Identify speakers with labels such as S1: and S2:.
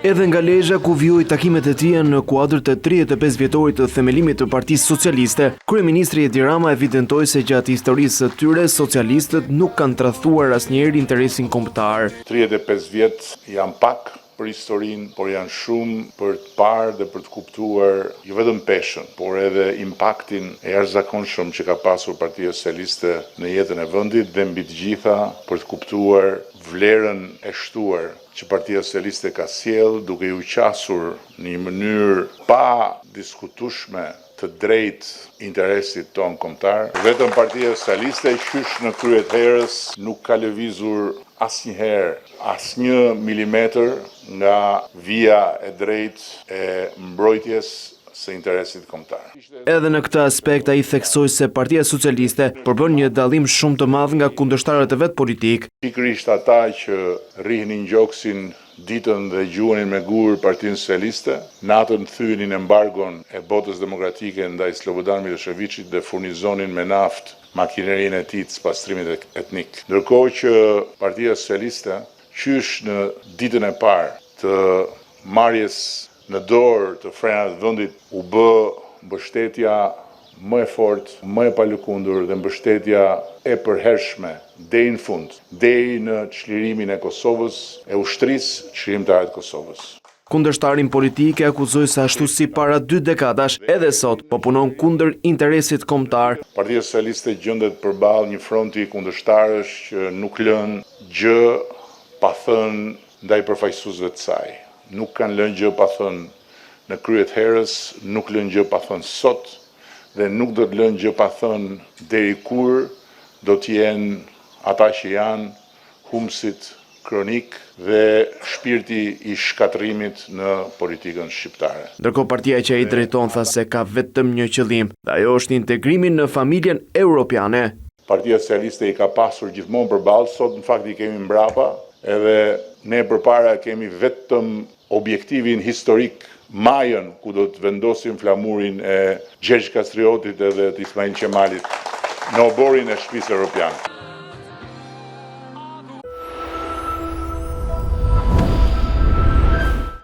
S1: Edhe nga Lezhë, ku vjoj takimet e tij në kuadër të 35 vjetorit të themelimit të Partisë Socialiste, kryeministri Edi Rama evidentoi se gjatë historisë së tyre socialistët nuk kanë tradhtuar asnjëherë interesin kombëtar.
S2: 35 vjet janë pak për historinë, por janë shumë për të parë dhe për të kuptuar jo vetëm peshën, por edhe impaktin e jashtëzakonshëm që ka pasur Partia Socialiste në jetën e vendit dhe mbi të gjitha për të kuptuar vlerën e shtuar që Partia Socialiste ka sjell duke u qasur në një mënyrë pa diskutueshme të drejtë interesit ton kombëtar. Vetëm Partia Socialiste qysh në krye të herës nuk ka lëvizur asnjëherë asnjë milimetër nga vija e drejtë e mbrojtjes së interesit kombëtar.
S1: Edhe në këtë aspekt ai theksoi se Partia Socialiste përbën një dallim shumë të madh nga kundërshtarët e vet politik.
S2: Pikërisht ata që rrihnin gjoksin ditën dhe gjuanin me gur Partinë Socialiste, natën thyenin embargon e botës demokratike ndaj Slobodan Miloševićit dhe furnizonin me naftë makinerinë e tij të pastrimit etnik. Ndërkohë që Partia Socialiste qysh në ditën e parë të marrjes në dorë të frenat vendit u bë mbështetja më e fortë, më e palëkundur dhe mbështetja e përhershme deri në fund, deri në çlirimin e Kosovës, e ushtrisë çlirimtare të Kosovës.
S1: Kundërshtarin politik e akuzoi se ashtu si para 2 dekadash, edhe sot po punon kundër interesit kombëtar.
S2: Partia Socialiste gjendet përballë një fronti kundërshtarësh që nuk lën gjë pa thënë ndaj përfaqësuesve të saj. Nuk kanë lënë gjë pa thënë në krye të herës, nuk lënë gjë pa thënë sot dhe nuk do të lënë gjë pa thënë deri kur do të jenë ata që janë humsit kronik dhe shpirti i shkatërimit në politikën shqiptare.
S1: Ndërkohë partia që ai drejton tha se ka vetëm një qëllim, dhe ajo është integrimi në familjen europiane.
S2: Partia Socialiste i ka pasur gjithmonë përballë, sot në fakt i kemi mbrapa, edhe ne përpara kemi vetëm objektivin historik, majën ku do të vendosim flamurin e Gjergj Kastriotit edhe të Ismail Qemalit në oborin e shtëpisë europiane.